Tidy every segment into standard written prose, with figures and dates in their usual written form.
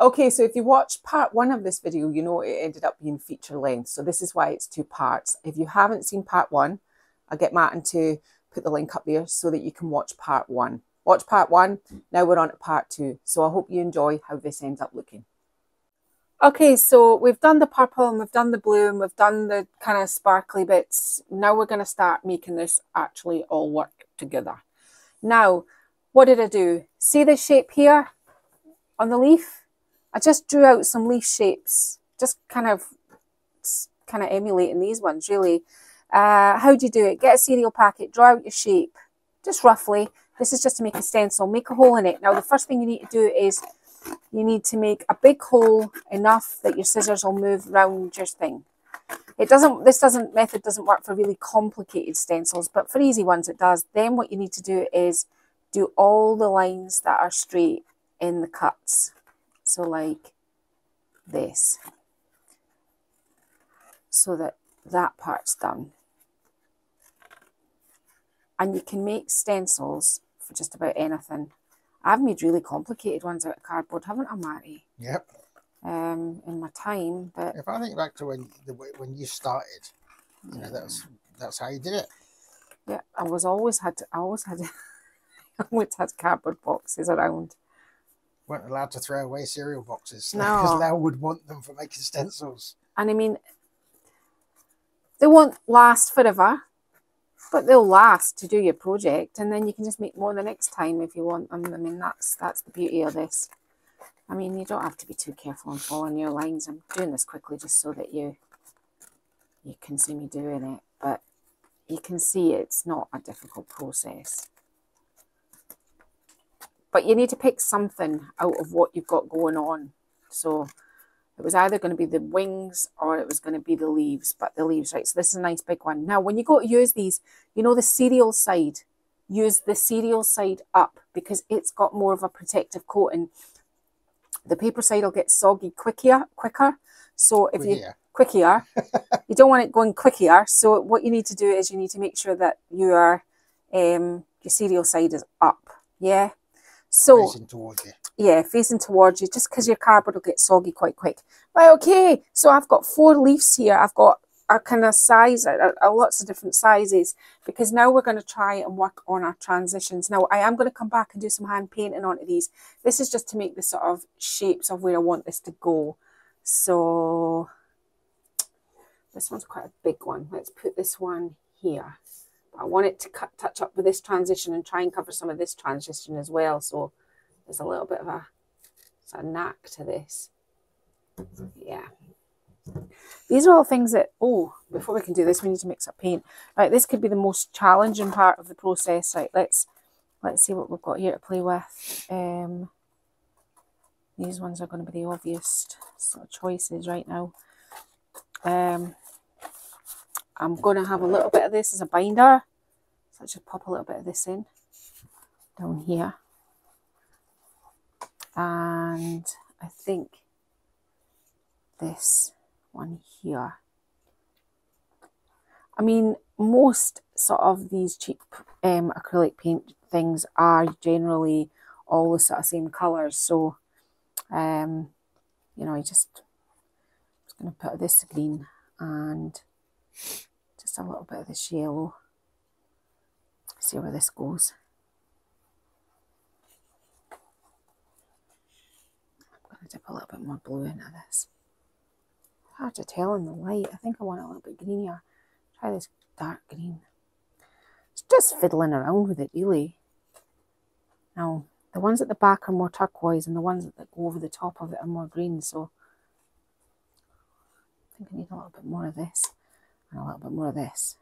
Okay, so if you watched part 1 of this video, you know it ended up being feature length. So this is why it's 2 parts. If you haven't seen part 1, I'll get Martin to put the link up there so that you can watch part 1. Watch part 1, now we're on to part 2. So I hope you enjoy how this ends up looking. Okay, so we've done the purple and we've done the blue and we've done the kind of sparkly bits. Now we're going to start making this actually all work together. Now, what did I do? See the shape here on the leaf? I just drew out some leaf shapes, just kind of emulating these ones, really. How do you do it? Get a cereal packet, draw out your shape, just roughly. This is just to make a stencil. Make a hole in it. Now, the first thing you need to do is you need to make a big hole enough that your scissors will move around your thing. This method doesn't work for really complicated stencils, but for easy ones it does. Then what you need to do is do all the lines that are straight in the cuts. So like this, so that that part's done. And you can make stencils for just about anything. I've made really complicated ones out of cardboard, haven't I, Matty? Yep. In my time, but if I think back to when you started, you know, that's how you did it. Yeah, I always had cardboard boxes around. Weren't allowed to throw away cereal boxes. No, because Lau would want them for making stencils. And I mean, they won't last forever, but they'll last to do your project, and then you can just make more the next time if you want them. I mean, that's the beauty of this. I mean, you don't have to be too careful on following your lines. I'm doing this quickly just so that you can see me doing it, but you can see it's not a difficult process. But you need to pick something out of what you've got going on. So it was either going to be the wings or it was going to be the leaves, but the leaves, right? So this is a nice big one. Now, when you go to use these, you know, the cereal side, use the cereal side up because it's got more of a protective coating. The paper side will get soggy quicker. So if you don't want it going quicker. So what you need to do is you need to make sure that your cereal side is up. Yeah. So facing towards you. Yeah, facing towards you, just because your cardboard will get soggy quite quick. Right, okay, so I've got 4 leaves here. I've got a kind of size, lots of different sizes, because now we're going to try and work on our transitions. Now, I am going to come back and do some hand painting onto these. This is just to make the sort of shapes of where I want this to go. So this one's quite a big one. Let's put this one here. I want it to touch up with this transition and try and cover some of this transition as well. So there's a little bit of a knack to this. Yeah. These are all things that, before we can do this, we need to mix up paint. Right, this could be the most challenging part of the process. Right, let's see what we've got here to play with. These ones are going to be the obvious sort of choices right now. I'm going to have a little bit of this as a binder. So I'll just pop a little bit of this in down here. And I think this one here. I mean, most sort of these cheap acrylic paint things are generally all the sort of same colours. So, you know, I'm just going to put this green and just a little bit of this yellow. See where this goes. I'm going to dip a little bit more blue into this. Hard to tell in the light. I think I want it a little bit greenier. Try this dark green. It's just fiddling around with it, really. Now, the ones at the back are more turquoise and the ones that go over the top of it are more green. So I think I need a little bit more of this and a little bit more of this.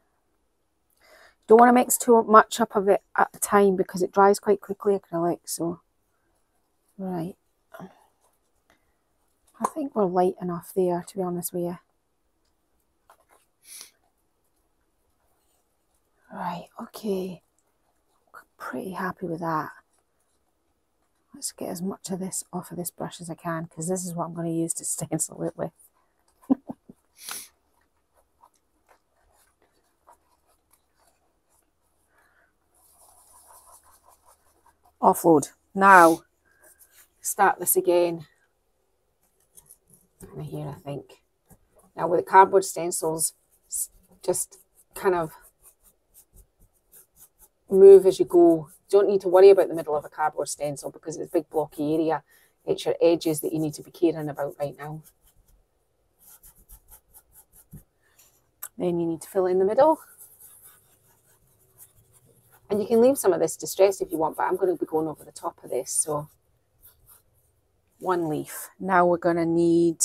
Don't want to mix too much up of it at a time because it dries quite quickly, acrylic. So, right. I think we're light enough there, to be honest with you. Right, okay. Pretty happy with that. Let's get as much of this off of this brush as I can, because this is what I'm going to use to stencil it with. Offload. Now, start this again. kind of here, I think. Now with the cardboard stencils, just kind of move as you go. Don't need to worry about the middle of a cardboard stencil because it's a big blocky area. It's your edges that you need to be caring about right now. Then you need to fill in the middle. And you can leave some of this distress if you want, but I'm going to be going over the top of this. So one leaf. Now we're going to need,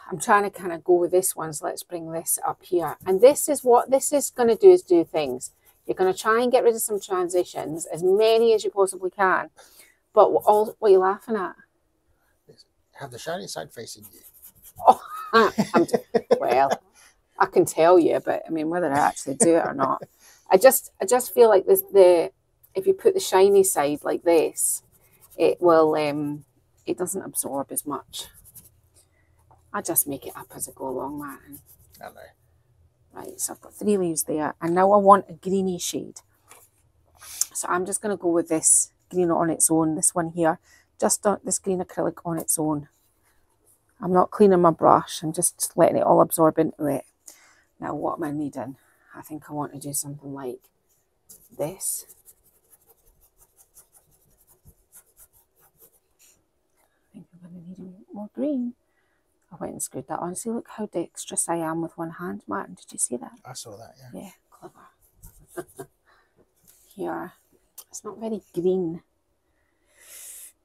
I'm trying to kind of go with this one, so let's bring this up here. And this is what this is going to do, is do things. You're going to try and get rid of some transitions, as many as you possibly can. But all, what are you laughing at? Have the shiny side facing you. Oh, well, I can tell you, but I mean, whether I actually do it or not, I just feel like this, if you put the shiny side like this, it will, it doesn't absorb as much. I just make it up as I go along, Martin. I know. Right, so I've got 3 leaves there, and now I want a greeny shade. So I'm just going to go with this green on its own, this one here, just this green acrylic on its own. I'm not cleaning my brush, I'm just letting it all absorb into it. Now what am I needing? I think I want to do something like this. I think I'm going to need more green. I went and screwed that on. See, look how dexterous I am with one hand. Martin, did you see that? I saw that, yeah. Yeah, clever. Here. It's not very green.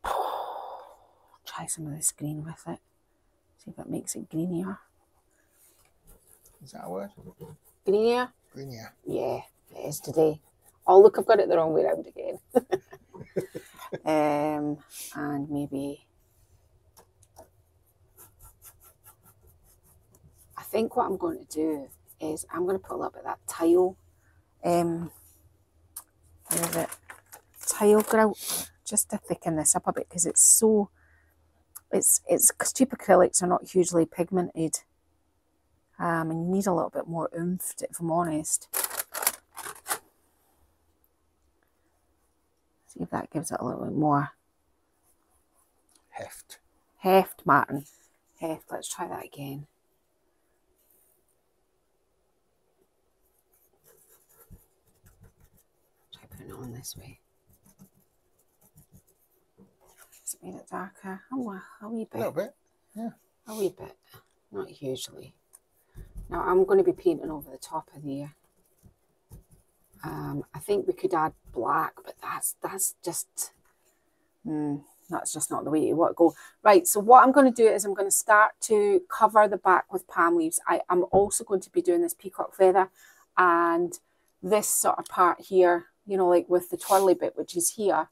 Try some of this green with it. See if it makes it greenier. Is that a word? Greenier? Greenier. Yeah, it is today. Oh, look, I've got it the wrong way around again. And maybe... I think what I'm going to do is I'm going to put a little bit of that tile, what is it? Tile grout, just to thicken this up a bit, because it's so, it's because cheap acrylics are not hugely pigmented, and you need a little bit more oomph, if I'm honest. See if that gives it a little bit more heft. Heft, Martin. Heft. Let's try that again. Try putting it on this way. Has it made it darker? Oh, a wee bit. A little bit, yeah. A wee bit. Not hugely. Now I'm going to be painting over the top of there. I think we could add black, but that's just not the way you want to go. Right, so what I'm going to do is I'm going to start to cover the back with palm leaves. I'm also going to be doing this peacock feather and this sort of part here, you know, like with the twirly bit, which is here.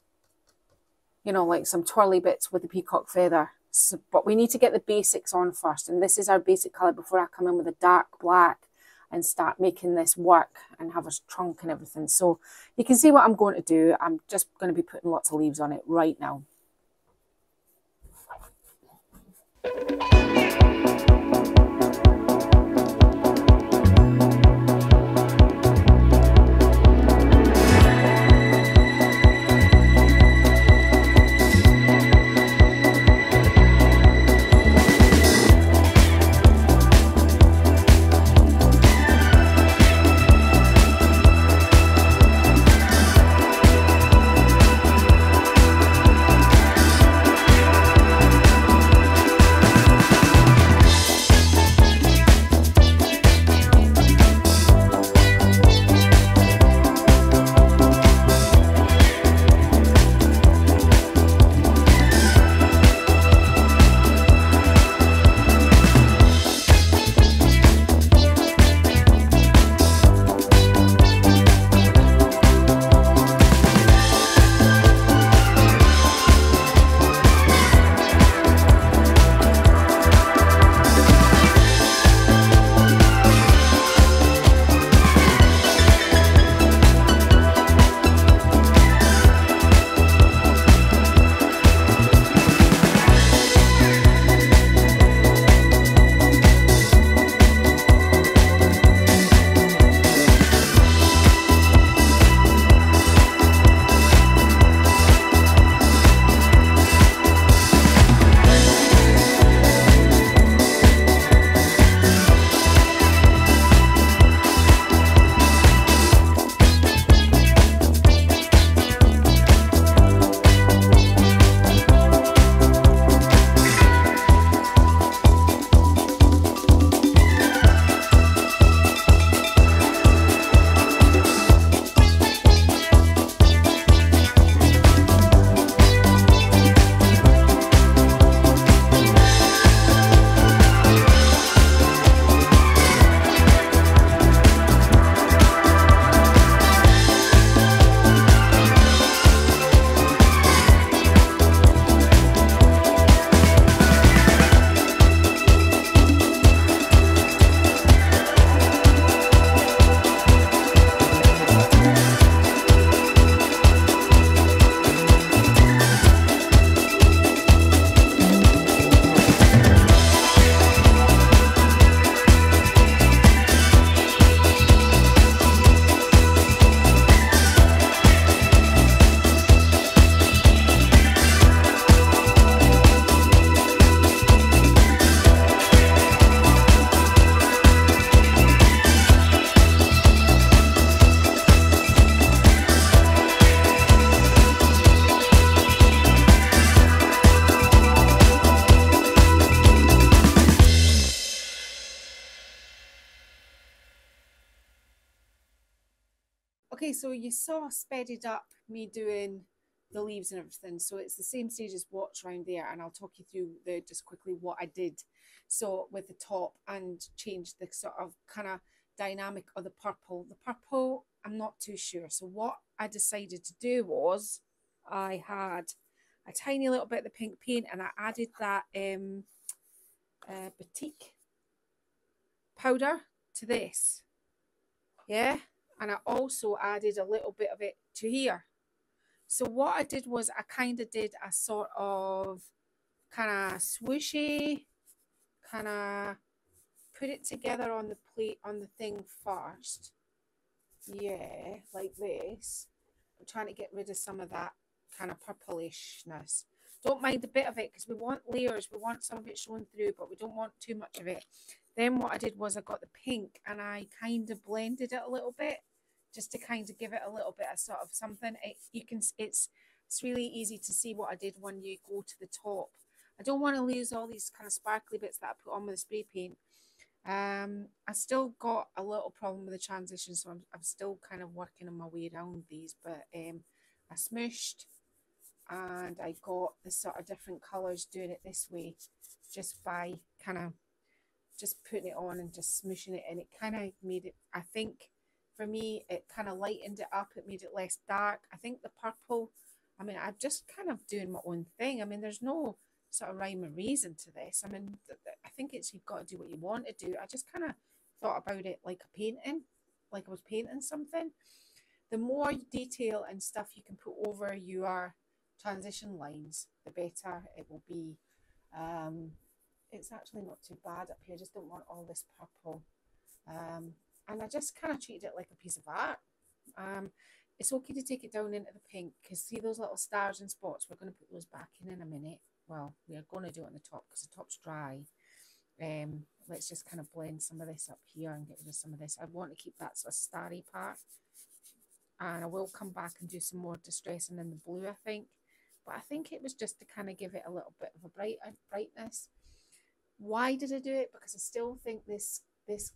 You know, like some twirly bits with the peacock feather. So, but we need to get the basics on first. And this is our basic colour before I come in with a dark black and start making this work and have a trunk and everything. So you can see what I'm going to do. I'm just going to be putting lots of leaves on it right now. Okay, so you saw speeded up me doing the leaves and everything. So it's the same stage as what's around there, and I'll talk you through the just quickly what I did. So with the top and change the sort of kind of dynamic of the purple. The purple, I'm not too sure. So what I decided to do was I had a tiny little bit of the pink paint, and I added that batik powder to this. Yeah, and I also added a little bit of it to here. So what I did was I kind of did a sort of kind of swooshy, kind of put it together on the plate, on the thing first. Yeah, like this. I'm trying to get rid of some of that kind of purplishness. Don't mind a bit of it because we want layers. We want some of it showing through, but we don't want too much of it. Then what I did was I got the pink and I kind of blended it a little bit just to kind of give it a little bit of sort of something. It's really easy to see what I did when you go to the top. I don't want to lose all these kind of sparkly bits that I put on with the spray paint. I still got a little problem with the transition, so I'm still kind of working on my way around these, but I smooshed and I got the sort of different colours doing it this way just by kind of just putting it on and just smooshing it, and it kind of made it, I think for me, it kind of lightened it up. It made it less dark. I think the purple, I mean, I'm just kind of doing my own thing. I mean, there's no sort of rhyme or reason to this. I mean, I think it's you've got to do what you want to do. I just kind of thought about it like a painting, like I was painting something. The more detail and stuff you can put over your transition lines, the better it will be. It's actually not too bad up here. I just don't want all this purple. And I just kind of treated it like a piece of art. It's okay to take it down into the pink because see those little stars and spots? We're going to put those back in a minute. Well, we are going to do it on the top because the top's dry. Let's just kind of blend some of this up here and get rid of some of this. I want to keep that sort of starry part. And I will come back and do some more distressing in the blue, I think. But I think it was just to kind of give it a little bit of a brightness. Why did I do it? Because I still think this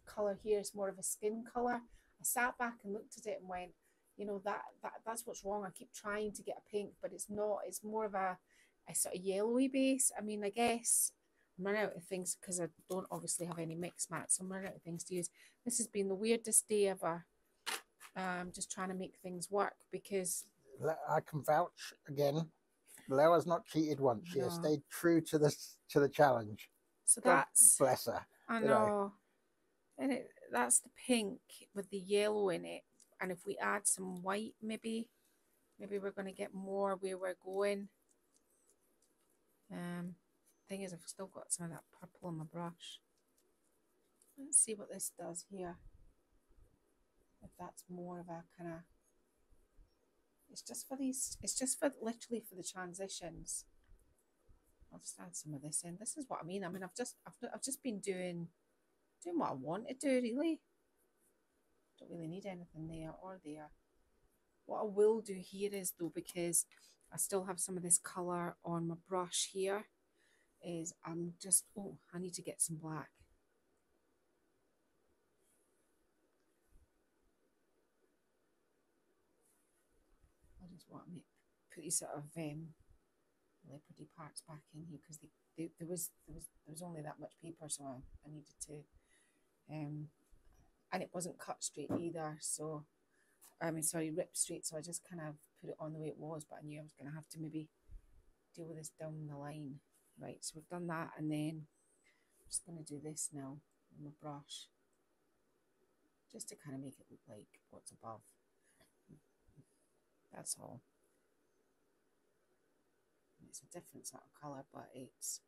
colour here is more of a skin colour. I sat back and looked at it and went, you know, that's what's wrong. I keep trying to get a pink, but it's not. It's more of a sort of yellowy base. I mean, I guess I'm running out of things because I don't obviously have any mix mats. So I'm running out of things to use. This has been the weirdest day ever. Just trying to make things work because... I can vouch again. Laura's not cheated once. She has stayed true to the challenge. So God that's... bless her. I know. And that's the pink with the yellow in it. And if we add some white, maybe we're going to get more where we're going. Thing is, I've still got some of that purple on my brush. Let's see what this does here. If that's more of a kind of... It's just for these... It's just for literally for the transitions. I'll just add some of this in. This is what I mean. I mean, I've just been doing what I want to do, really. Don't really need anything there or there. What I will do here is, though, because I still have some of this colour on my brush here, is I'm just... Oh, I need to get some black. I just want to put these sort of leopardy parts back in here because there was only that much paper, so I needed to... and it wasn't cut straight either, so I mean, sorry, ripped straight, so I just kind of put it on the way it was, but I knew I was going to have to maybe deal with this down the line. Right, so we've done that, and then I'm just going to do this now with my brush, just to kind of make it look like what's above. That's all. It's a different sort of colour, but let's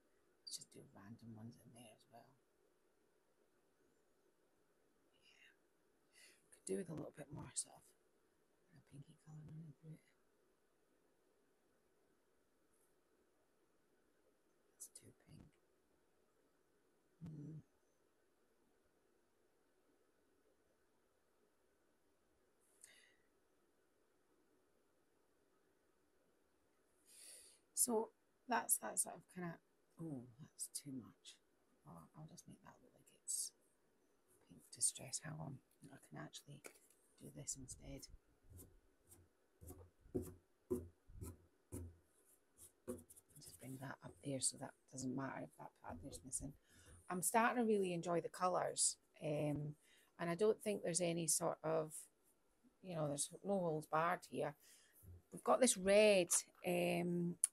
just do random ones in there as well. Could do with a little bit more sort of a pinky colour running through it. That's too pink. So that's that sort of kind of... Oh, that's too much. Oh, I'll just make that look like it's pink distress. Hang on, I can actually do this instead. Just bring that up there so that doesn't matter if that part there's missing. I'm starting to really enjoy the colours, and I don't think there's any sort of, you know, there's no holds barred here. We've got this red.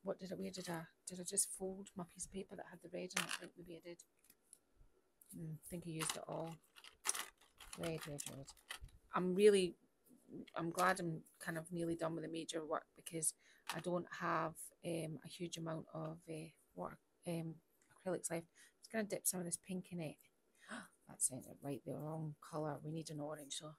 What did I? Where did I just fold my piece of paper that had the red in it? I think maybe I did. I think I used it all. Red. I'm glad I'm kind of nearly done with the major work because I don't have a huge amount of acrylics left. I'm just going to dip some of this pink in it. That's it, right, the wrong colour. We need an orange, so.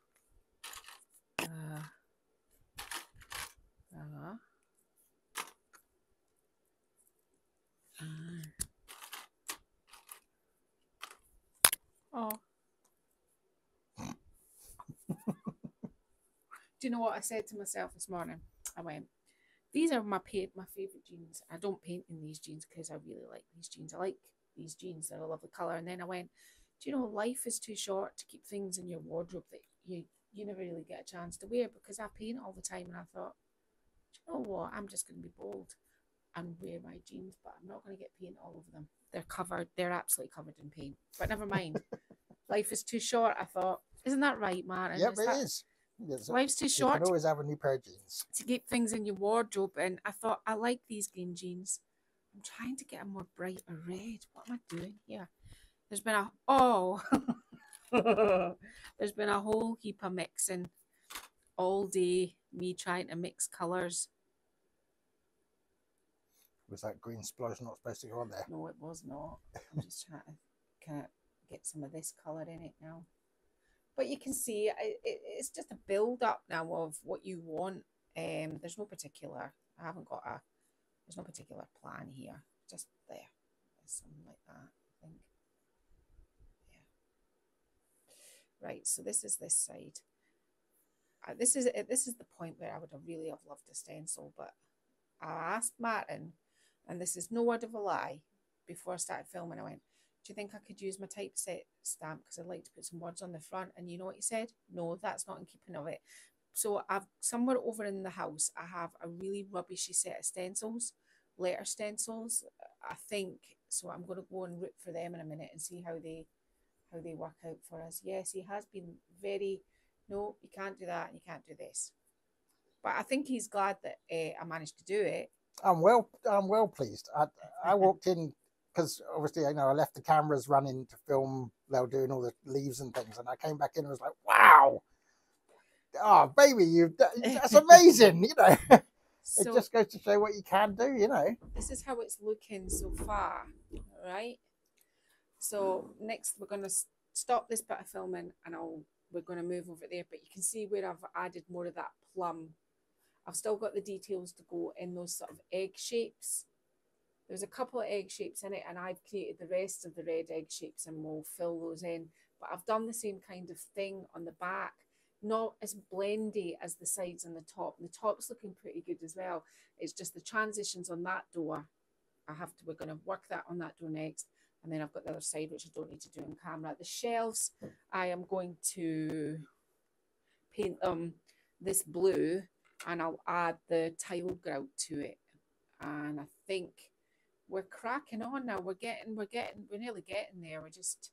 Oh. Do you know what I said to myself this morning? I went, these are my favourite jeans. I don't paint in these jeans because I really like these jeans. I like these jeans. They're a lovely colour. And then I went, do you know, life is too short to keep things in your wardrobe that you never really get a chance to wear, because I paint all the time. And I thought, do you know what? I'm just going to be bold and wear my jeans, but I'm not going to get paint all over them. They're covered. They're absolutely covered in paint. But never mind. Life is too short, I thought. Isn't that right, Martin? Yep, it is. Yes, life's too short. You can always have a new pair of jeans to keep things in your wardrobe. And I thought, I like these green jeans. I'm trying to get a more brighter red. What am I doing here? There's been there's been a whole heap of mixing all day. Me trying to mix colours. Was that green splodge not supposed to go on there? No, it was not. I'm just trying to kind of get some of this colour in it now. But you can see it's just a build up now of what you want. There's no particular, there's no particular plan here. Just there. Something like that, I think. Yeah. Right, so this is this side. This is the point where I would have really loved a stencil, but I asked Martin, and this is no word of a lie, before I started filming, I went, do you think I could use my typeset stamp because I'd like to put some words on the front? And you know what he said? No, that's not in keeping of it. So I've somewhere over in the house, I have a really rubbishy set of stencils, letter stencils, I think. So I'm going to go and root for them in a minute and see how they work out for us. Yes, he has been very, no, you can't do that and you can't do this. But I think he's glad that I managed to do it. I'm well pleased. I walked in, because obviously, you know, I left the cameras running to film Lel doing all the leaves and things, and I came back in and was like, wow, oh baby, that's amazing, you know. So, it just goes to show what you can do, you know. This is how it's looking so far, right? So next we're going to stop this bit of filming and we're going to move over there, but you can see where I've added more of that plum. I've still got the details to go in those sort of egg shapes. There's a couple of egg shapes in it, and I've created the rest of the red egg shapes and we'll fill those in. But I've done the same kind of thing on the back, not as blendy as the sides and the top. And the top's looking pretty good as well. It's just the transitions on that door. We're going to work that on that door next. And then I've got the other side, which I don't need to do on camera. The shelves, I am going to paint them this blue, and I'll add the tile grout to it. And I think we're cracking on now. We're nearly getting there. We just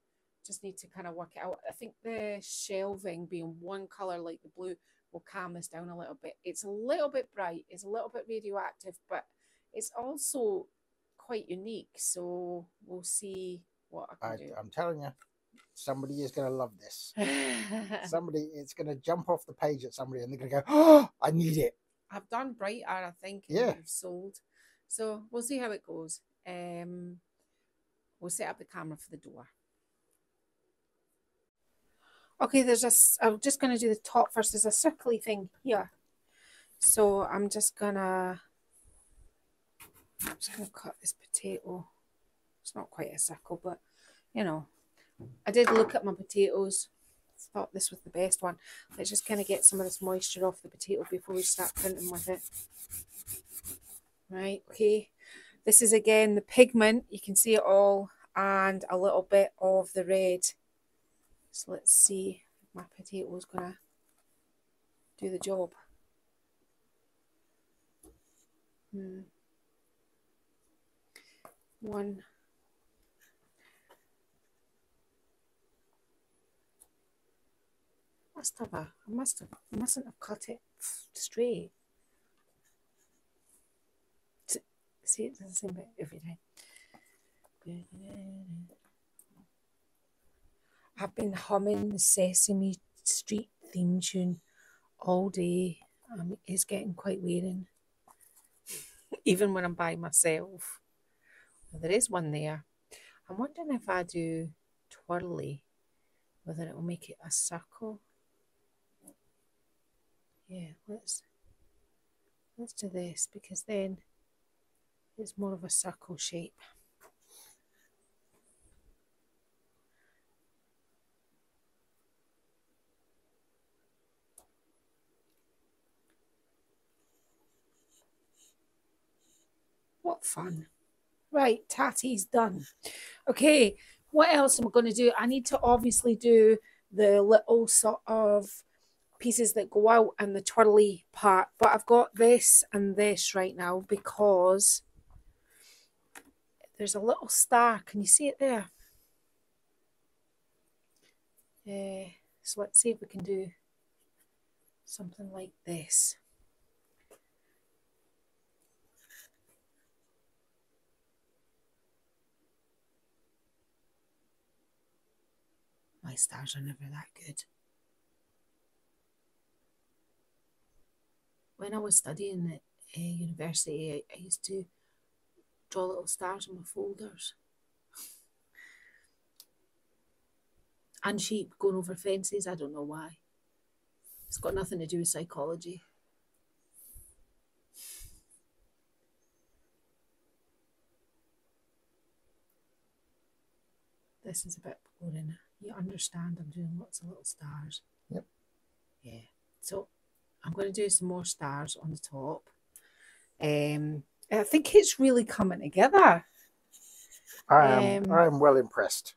need to kind of work it out. I think the shelving being one color like the blue will calm this down a little bit. It's a little bit bright. It's a little bit radioactive, but it's also quite unique. So we'll see what I can do. I'm telling you, somebody is going to love this. It's going to jump off the page at somebody and they're going to go, oh, I need it. I've done brighter, I think, and yeah. We've sold. So we'll see how it goes. We'll set up the camera for the door. Okay, I'm just going to do the top first. There's a circly thing here. So I'm just going to cut this potato. It's not quite a circle, but, you know, I did look at my potatoes. Thought this was the best one. Let's just kind of get some of this moisture off the potato before we start printing with it. Right, okay. This is again the pigment. You can see it all, and a little bit of the red. So let's see if my potato is going to do the job. One. I mustn't have cut it straight. See, it does the same bit every time. I've been humming the Sesame Street theme tune all day. It's getting quite wearing, even when I'm by myself. Well, there is one there. I'm wondering if I do twirly, whether it will make it a circle. Yeah, let's do this, because then it's more of a circle shape. What fun. Right, tatty's done. Okay, what else am I going to do? I need to obviously do the little sort of pieces that go out and the twirly part, but I've got this and this right now because there's a little star. Can you see it there? So let's see if we can do something like this. My stars are never that good. When I was studying at university, I used to draw little stars on my folders. And sheep going over fences, I don't know why. It's got nothing to do with psychology. This is a bit boring. You understand I'm doing lots of little stars. Yep. Yeah. So I'm going to do some more stars on the top. I think it's really coming together. I am well impressed.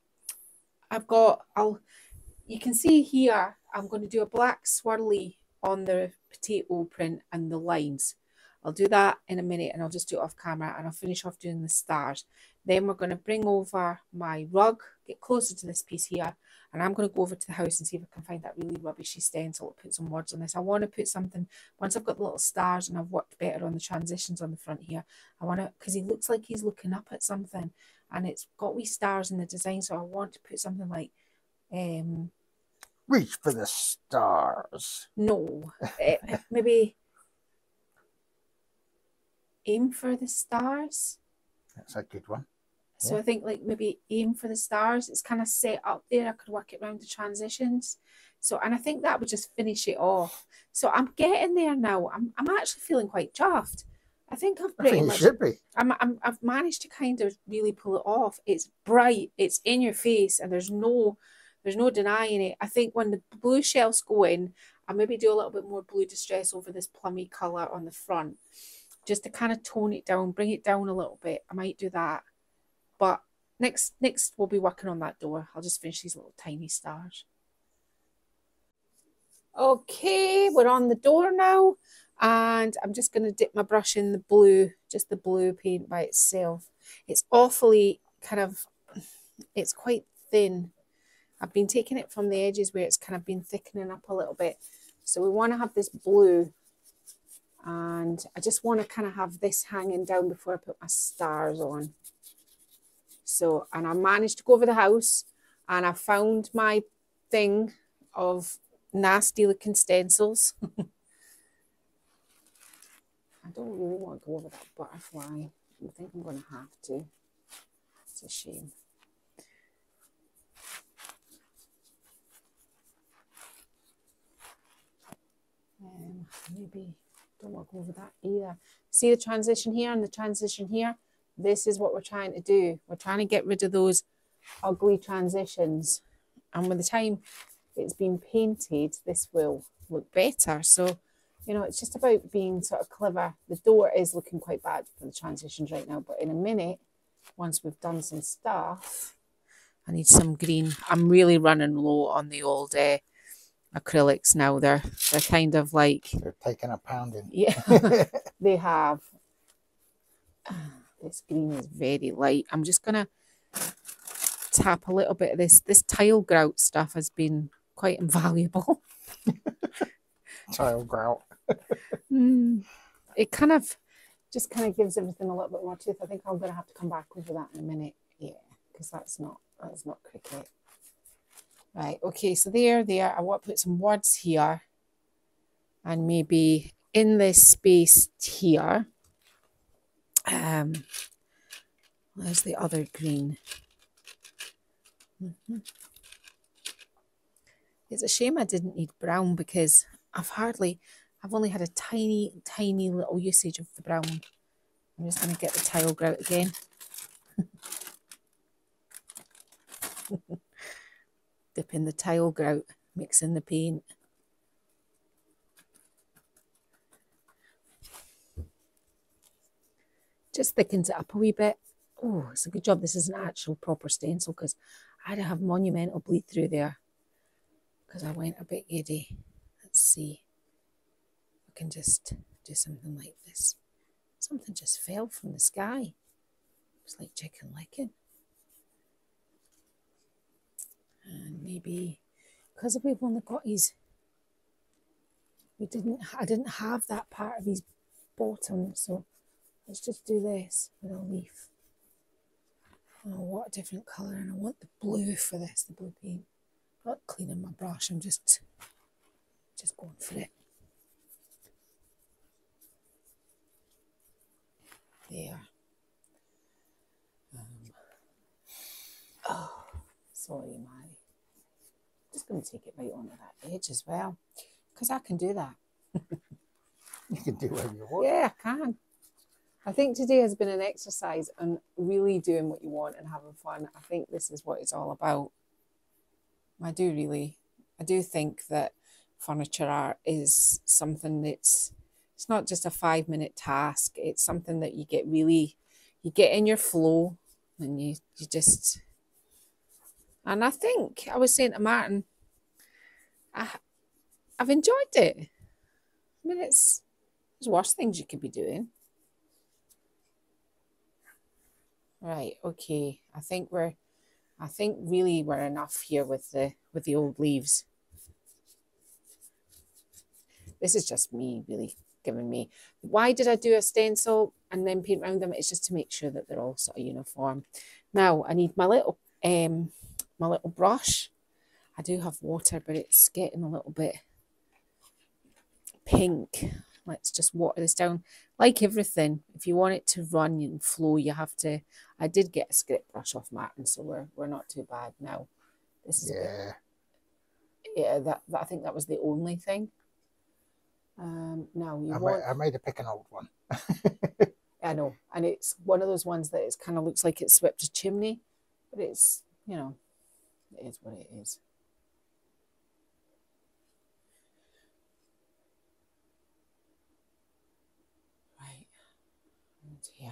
You can see here, I'm going to do a black swirly on the potato print and the lines. I'll do that in a minute, and I'll just do it off camera, and I'll finish off doing the stars. Then we're going to bring over my rug, get closer to this piece here, and I'm going to go over to the house and see if I can find that really rubbishy stencil to put some words on this. I want to put something, once I've got the little stars and I've worked better on the transitions on the front here, I want to, because he looks like he's looking up at something, and it's got wee stars in the design, so I want to put something like, reach for the stars. No, maybe aim for the stars. That's a good one. So yeah. I think like maybe aim for the stars. It's kind of set up there. I could work it around the transitions. So, and I think that would just finish it off. So I'm getting there now. I'm actually feeling quite chuffed. I think I've pretty much. Should be. I've managed to kind of really pull it off. It's bright. It's in your face, and there's no denying it. I think when the blue shells go in, I'll maybe do a little bit more blue distress over this plummy colour on the front, just to kind of tone it down, bring it down a little bit. I might do that. But next we'll be working on that door. I'll just finish these little tiny stars. Okay, we're on the door now, and I'm just going to dip my brush in the blue, just the blue paint by itself. It's awfully it's quite thin. I've been taking it from the edges where it's kind of been thickening up a little bit. So we want to have this blue, and I just want to kind of have this hanging down before I put my stars on. So, and I managed to go over the house, and I found my thing of nasty looking stencils. I don't really want to go over that butterfly. I think I'm going to have to. It's a shame. Maybe don't want to go over that either. See the transition here and the transition here? This is what we're trying to do. We're trying to get rid of those ugly transitions. And by the time it's been painted, this will look better. So, you know, it's just about being sort of clever. The door is looking quite bad for the transitions right now. But in a minute, once we've done some stuff, I need some green. I'm really running low on the old acrylics now. They're kind of like... They're taking a pounding. Yeah, they have. This green is very light. I'm just going to tap a little bit of this. This tile grout stuff has been quite invaluable. Tile grout. It kind of just kind of gives everything a little bit more tooth. I think I'm going to have to come back over that in a minute. Yeah, because that's not cricket. Right, okay, so there. I want to put some words here. And maybe in this space here, there's the other green. It's a shame I didn't need brown because I've only had a tiny little usage of the brown. I'm just going to get the tile grout again. Dip in the tile grout, mix in the paint. Just thickens it up a wee bit. Oh, it's a good job this is an actual proper stencil because I'd have monumental bleed through there because I went a bit giddy. Let's see. I can just do something like this. Something just fell from the sky. It's like chicken licking. And maybe because we've only got his, I didn't have that part of his bottom, so let's just do this with a leaf. Oh, what a different colour, and I want the blue for this, the blue paint. Not cleaning my brush, I'm just going for it. There. Oh, sorry, Mary. Just going to take it right onto that edge as well, because I can do that. You can do whatever you want. Yeah, I can. I think today has been an exercise on really doing what you want and having fun. I think this is what it's all about. I do think that furniture art is something it's not just a 5-minute task. It's something that you get in your flow and you just, and I think I was saying to Martin, I've enjoyed it. I mean, there's worse things you could be doing. Right, okay. I think really we're enough here with the old leaves. This is just me really giving me. Why did I do a stencil and then paint around them? It's just to make sure that they're all sort of uniform. Now I need my little brush. I do have water, but it's getting a little bit pink. Let's just water this down. Like everything, if you want it to run and flow, you have to. I did get a script brush off Martin, so we're not too bad now. This is that I think that was the only thing. Now I made a pick an old one. I know, and it's one of those ones that it kind of looks like it swept a chimney, but it's, you know, it is what it is. Right, and here.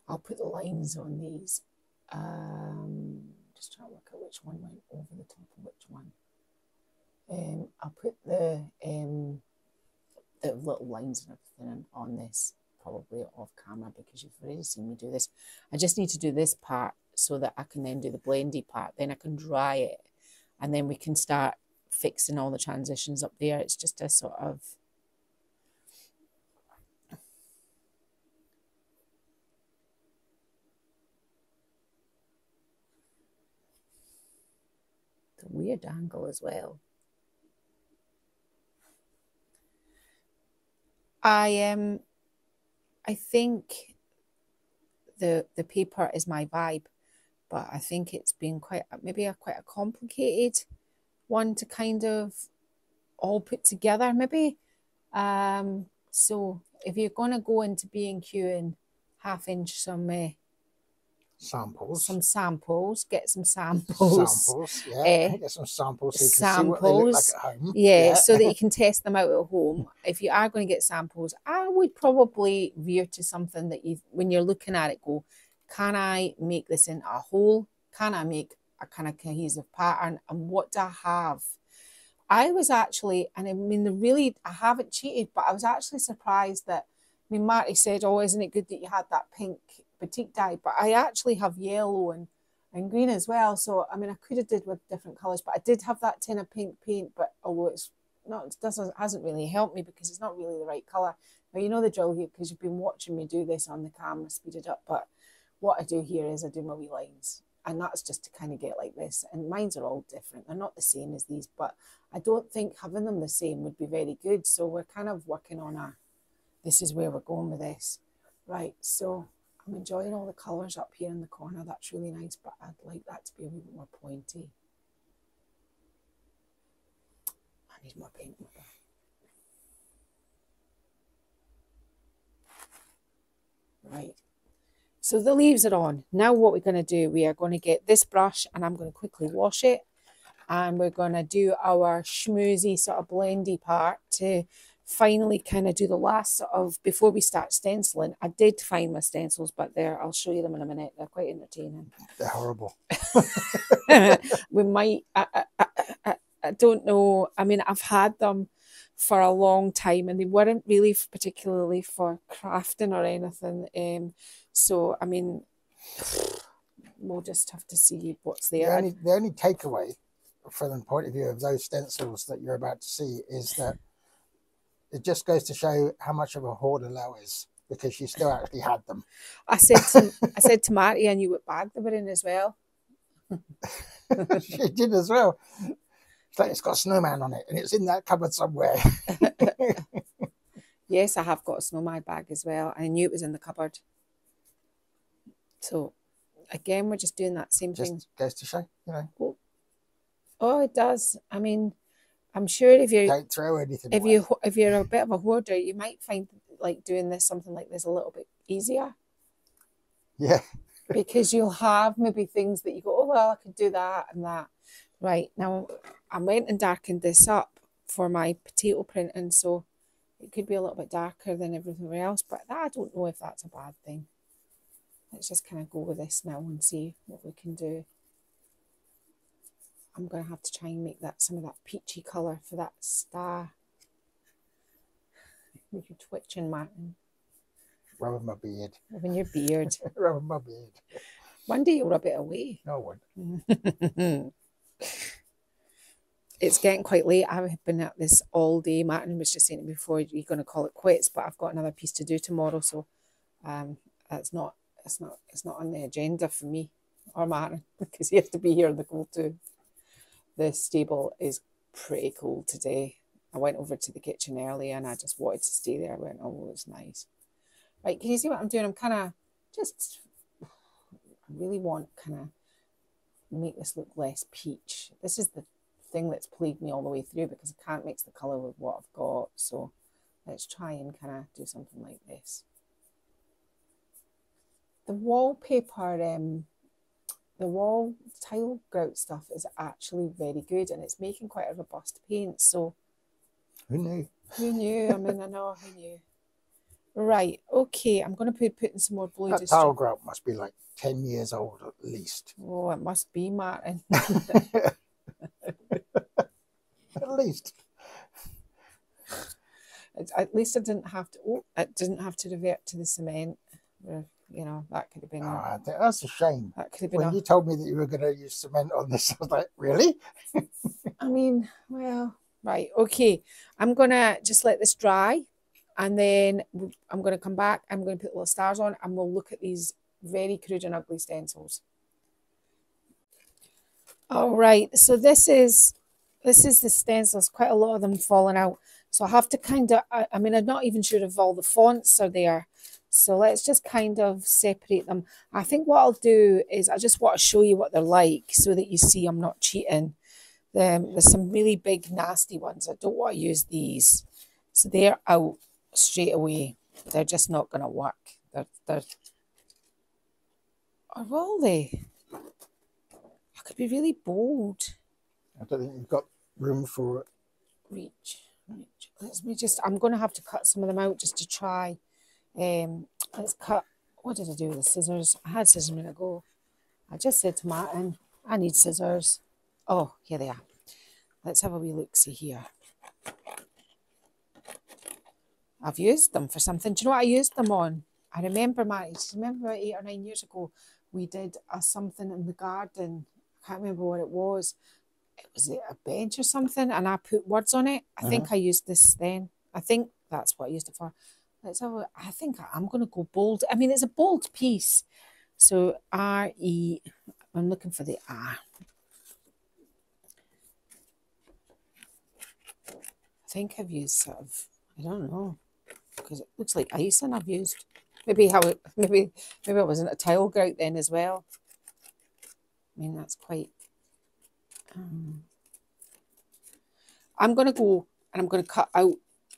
I'll put the lines on these. Just trying to work out which one went over the top of which one. I'll put the little lines and everything on this probably off camera because you've already seen me do this. I just need to do this part so that I can then do the blendy part. Then I can dry it and then we can start fixing all the transitions up there. It's just a sort of the weird angle as well. I think the paper is my vibe, but I think it's been quite a complicated one to kind of all put together maybe. So if you're going to go into B&Q and half-inch some samples, get some samples. Get some samples so you can see what they look like at home. Yeah, so that you can test them out at home. If you are going to get samples, I would probably veer to something that when you're looking at it, go, can I make this into a whole? Can I make a kind of cohesive pattern? And what do I have I was actually, and I mean, really, I haven't cheated, but I was actually surprised that, I mean, Marty said, oh, isn't it good that you had that pink batik dye? But I actually have yellow and green as well. So, I mean, I could have did with different colours, but I did have that tin of pink paint, but although it's not, hasn't really helped me because it's not really the right colour. Now, you know the drill here because you've been watching me do this on the camera, speed it up. But what I do here is I do my wee lines. And that's just to kind of get like this. And mines are all different. They're not the same as these, but I don't think having them the same would be very good. So we're kind of working on this is where we're going with this. Right, so I'm enjoying all the colours up here in the corner. That's really nice, but I'd like that to be a little bit more pointy. I need more paint. Right. So the leaves are on. Now what we're going to do, we are going to get this brush and I'm going to quickly wash it. And we're going to do our schmoozy sort of blendy part to finally kind of do the last sort of, before we start stenciling. I did find my stencils, but I'll show you them in a minute. They're quite entertaining. They're horrible. We might, I don't know. I mean, I've had them for a long time and they weren't really particularly for crafting or anything. So, I mean, we'll just have to see what's there. The only takeaway from the point of view of those stencils that you're about to see is that it just goes to show how much of a hoarder Lau is, because she still actually had them. I said to Marty, I knew what bag they were in as well. She did as well. It's like it's got a snowman on it and it's in that cupboard somewhere. Yes, I have got a snowman bag as well. I knew it was in the cupboard. So again, we're just doing that same thing. Just goes to show, you know. Oh, it does. I mean, I'm sure if you don't throw anything away. If you're a bit of a hoarder, you might find like doing something like this a little bit easier. Yeah. Because you'll have maybe things that you go, oh well, I could do that and that. Right, now I went and darkened this up for my potato printing, so it could be a little bit darker than everything else, but I don't know if that's a bad thing. Let's just kind of go with this now and see what we can do. I'm going to have to try and make that some of that peachy colour for that star. You're twitching, Martin. Rubbing my beard. Rubbing your beard. Rubbing my beard. One day you'll rub it away. No one. It's getting quite late. I've been at this all day. Martin was just saying before, you're going to call it quits, but I've got another piece to do tomorrow, so it's not on the agenda for me or Martin because he has to be here in the cold too. The stable is pretty cold today. I went over to the kitchen early and I just wanted to stay there. I went, oh, it's nice. Right, can you see what I'm doing? I'm kind of just, I really want kind of make this look less peach. This is the thing that's plagued me all the way through because I can't mix the colour with what I've got. So let's try and kind of do something like this. The wallpaper, the wall tile grout stuff is actually very good and it's making quite a robust paint. So who knew? Who knew? I mean, I know, who knew? Right, okay, I'm going to be putting some more blue. That tile grout must be like 10 years old at least. Oh, it must be, Martin. At least. At least I didn't have to. Oh, it didn't have to revert to the cement. You know, that could have been. Oh, that's a shame. That could have been. When you told me that you were going to use cement on this, I was like, really? I mean, well, right, okay. I'm gonna just let this dry, and then I'm gonna come back. I'm gonna put little stars on, and we'll look at these very crude and ugly stencils. All right, so this is the stencils. Quite a lot of them falling out. So I have to kind of, I mean, I'm not even sure if all the fonts are there. So let's just kind of separate them. I think what I'll do is I just want to show you what they're like so that you see I'm not cheating. There's some really big, nasty ones. I don't want to use these. So they're out straight away. They're just not going to work. Or will they? I could be really bold. I don't think you've got room for it. Reach. Let me just, I'm going to have to cut some of them out just to try. Let's cut. What did I do with the scissors? I had scissors a minute ago. I just said to Martin, I need scissors. Oh, here they are. Let's have a wee look-see here. I've used them for something. Do you know what I used them on? I remember about 8 or 9 years ago, we did something in the garden. I can't remember what it was. Was it a bench or something? And I put words on it. I think I used this then. I think that's what I used it for. Let's have a, I think I'm going to go bold. I mean, it's a bold piece. So R-E, I'm looking for the R. I think I've used sort of, I don't know, because it looks like icing I've used. Maybe maybe I wasn't a tile grout then as well. I mean, that's quite. I'm going to go and I'm going to cut out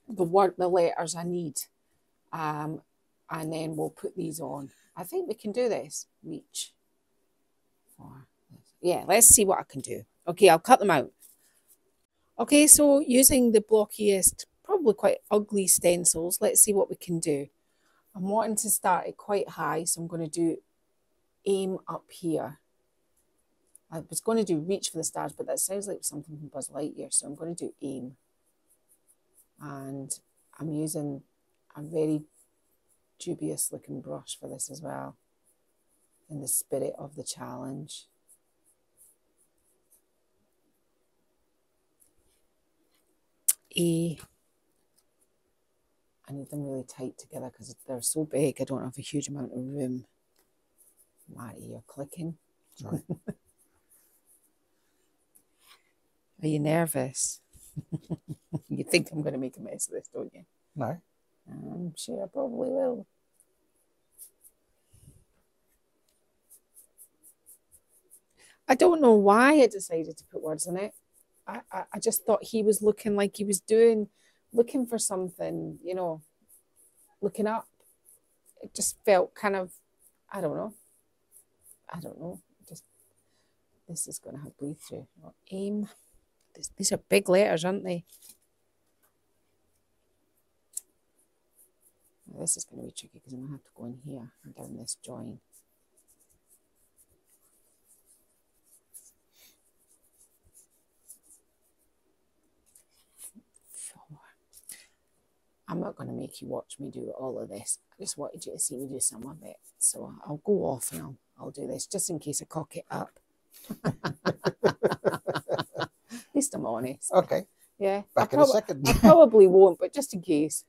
the letters I need, and then we'll put these on. I think we can do this. Reach for this. Yeah, let's see what I can do. Okay, I'll cut them out. Okay, so using the blockiest, probably quite ugly stencils, let's see what we can do. I'm wanting to start it quite high, so I'm going to do aim up here. I was going to do reach for the stars, but that sounds like something from Buzz Lightyear, so I'm going to do aim. And I'm using a very dubious looking brush for this as well, in the spirit of the challenge. I need them really tight together because they're so big. I don't have a huge amount of room. Marty, you're clicking. Sorry. Are you nervous? You think I'm going to make a mess of this, don't you? No. I'm sure I probably will. I don't know why I decided to put words in it. I just thought he was looking like he was looking for something, you know, looking up. It just felt kind of, I don't know. Just, this is going to have bleed through. Aim. These are big letters, aren't they? This is going to be tricky because I'm going to have to go in here and down this join. I'm not going to make you watch me do all of this. I just wanted you to see me do some of it. So I'll go off and I'll do this just in case I cock it up. At least I'm honest. Okay. Yeah. Back in a second. I probably won't, but just in case.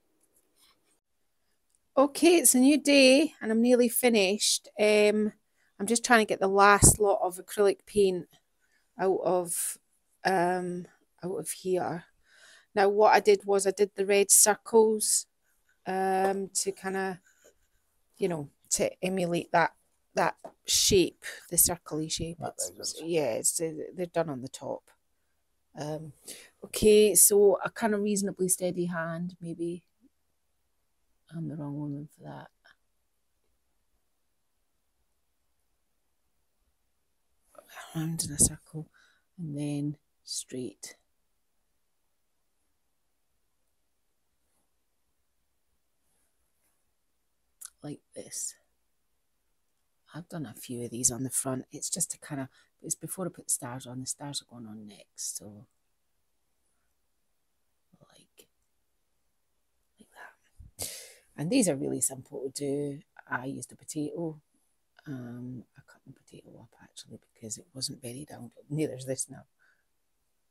Okay, it's a new day and I'm nearly finished. I'm just trying to get the last lot of acrylic paint out of here. Now, what I did was I did the red circles to kind of, you know, to emulate that shape, the circle-y shape. Yeah, they're done on the top. Okay, so a kind of reasonably steady hand, maybe. I'm the wrong woman for that. Round in a circle and then straight. Like this. I've done a few of these on the front. It's just to kind of, it's before I put the stars on. The stars are going on next, so like that. And these are really simple to do. I used a potato. I cut my potato up actually because it wasn't very down, but neither is this now.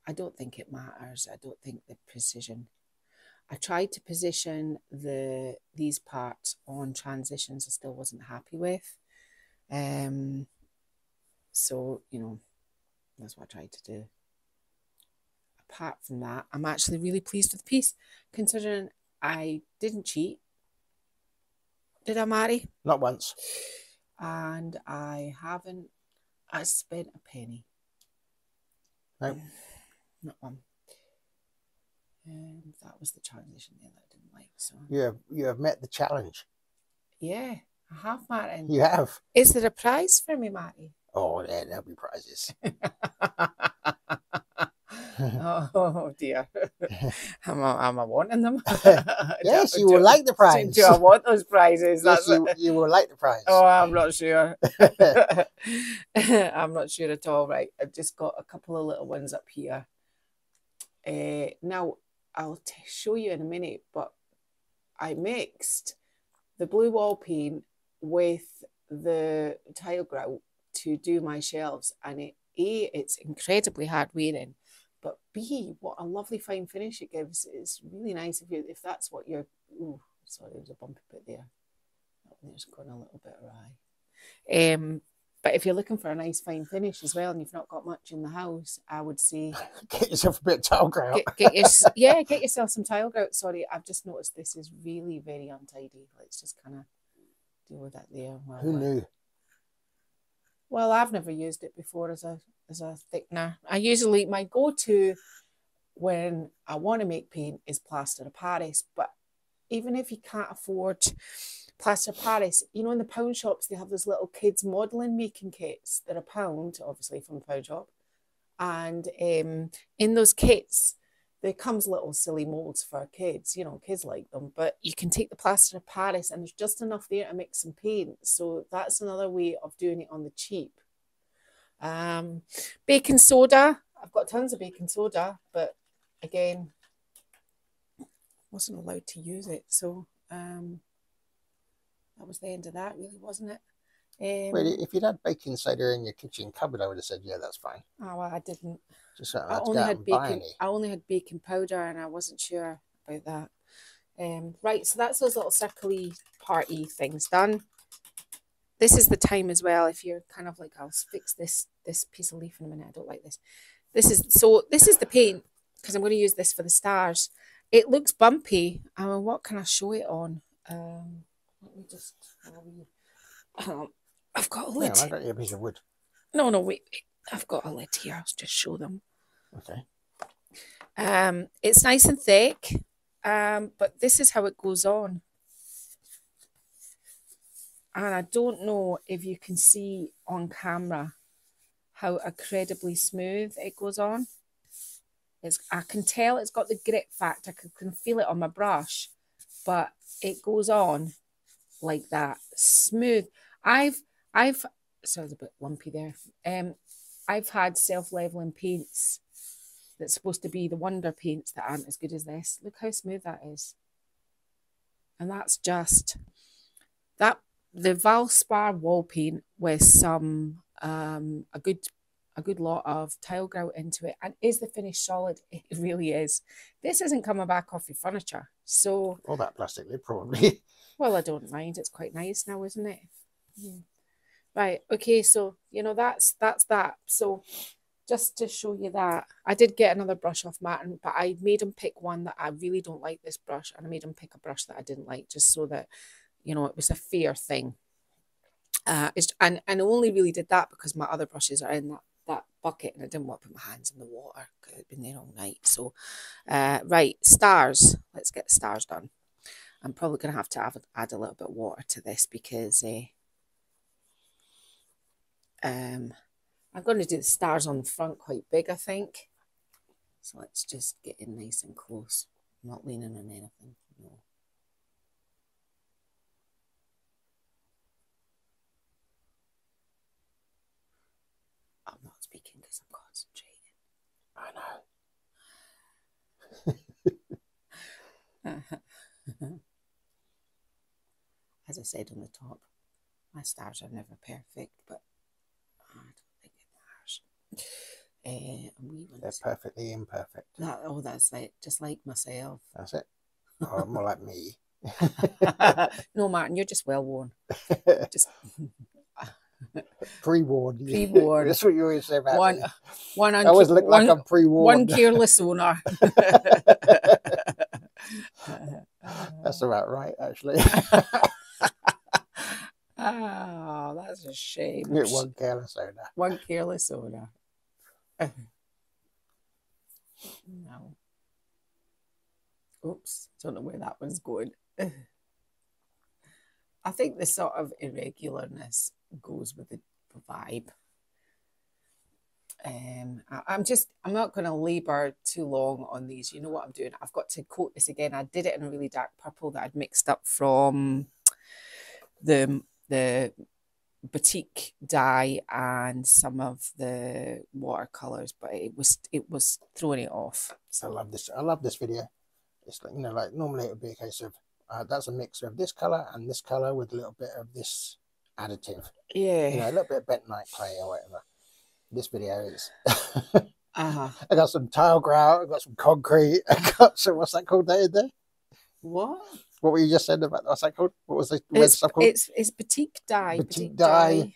I don't think it matters. I don't think the precision. I tried to position these parts on transitions I still wasn't happy with. So, you know, that's what I tried to do. Apart from that, I'm actually really pleased with the piece, considering I didn't cheat. Did I, Mary? Not once. And I spent a penny. No. Not one. That was the transition there that I didn't like. So you have met the challenge. Yeah, I have, Martin. You have. Is there a prize for me, Marty? Oh, yeah, there'll be prizes. Oh dear. Am I wanting them? Yes, you will like the prize. Do I want those prizes? Yes, you will like the prize. Oh, I'm not sure. I'm not sure at all. Right, I've just got a couple of little ones up here. Now, I'll show you in a minute, but I mixed the blue wall paint with the tile grout to do my shelves, and it's incredibly hard wearing, but B, what a lovely fine finish it gives. It's really nice if that's what you're. Oh, sorry, there's a bumpy bit there. There's gone a little bit awry. But if you're looking for a nice fine finish as well, and you've not got much in the house, I would say get yourself a bit of tile grout. Get yourself some tile grout. Sorry, I've just noticed this is really very untidy. Let's just kind of deal with that there. Who knew? Well, I've never used it before as a thickener. I usually, my go-to when I want to make paint is plaster of Paris. But even if you can't afford plaster of Paris, you know, in the pound shops, they have those little kids modelling making kits. They're £1, obviously, from the pound shop. And in those kits, there comes little silly moulds for kids. You know, kids like them. But you can take the plaster of Paris and there's just enough there to mix some paint. So that's another way of doing it on the cheap. Baking soda. I've got tons of baking soda, but again, wasn't allowed to use it. So that was the end of that, really, wasn't it? Well, if you'd had baking soda in your kitchen cupboard, I would have said, yeah, that's fine. Oh, well, I didn't. Just I only had baking powder, and I wasn't sure about that. Right, so that's those little circly party things done. This is the time as well, if you're kind of like, I'll fix this piece of leaf in a minute. I don't like this. This is the paint, because I'm going to use this for the stars. It looks bumpy. What can I show it on? Let me just. I've got a lid. Yeah, I got you a piece of wood. No, wait. I've got a lid here. I'll just show them. Okay. It's nice and thick, but this is how it goes on. And I don't know if you can see on camera how incredibly smooth it goes on. I can tell it's got the grit factor. I can feel it on my brush, but it goes on like that, smooth. Sorry, it's a bit lumpy there. I've had self-leveling paints that's supposed to be the wonder paints that aren't as good as this. Look how smooth that is. And that's just that, the Valspar wall paint with some a good lot of tile grout into it. And is the finish solid? It really is. This isn't coming back off your furniture. So all that plastic lid, probably. Well, I don't mind. It's quite nice now, isn't it? Yeah. Right. Okay. So, you know, that's that. So just to show you that, I did get another brush off Martin, but I made him pick one that I really don't like, this brush, and I made him pick a brush that I didn't like, just so that, you know, it was a fair thing. And I only really did that because my other brushes are in that bucket, and I didn't want to put my hands in the water because I'd been there all night. So, right, stars. Let's get the stars done. I'm probably going to have to add a little bit of water to this because I'm going to do the stars on the front quite big, I think. So let's just get in nice and close. I'm not leaning on anything. No. I'm not speaking because I'm concentrating. I know. As I said on the top, my stars are never perfect, but I don't think it matters. They're perfectly imperfect. That's like just like myself. That's it. Oh, more like me. No, Martin, you're just well worn. Just pre-warned. Pre-warned. That's what you always say about me. I always look like I'm pre-warned. One careless owner. That's about right, actually. Oh, that's a shame. One careless owner. One careless owner. No. Oops, don't know where that one's going. I think the sort of irregularness goes with the vibe. I'm not going to labour too long on these. You know what I'm doing? I've got to coat this again. I did it in a really dark purple that I'd mixed up from the batik dye and some of the watercolors, but it was throwing it off. So I love this video. It's like, you know, like normally it would be a case of that's a mixture of this color and this color with a little bit of this additive. Yeah. You know, a little bit of bentonite clay or whatever. This video is. Uh-huh. I got some tile grout. I got some concrete. I got some, what's that called there? What? What were you just saying about, what's that called? What was the red stuff called? It's batik dye. Batik dye.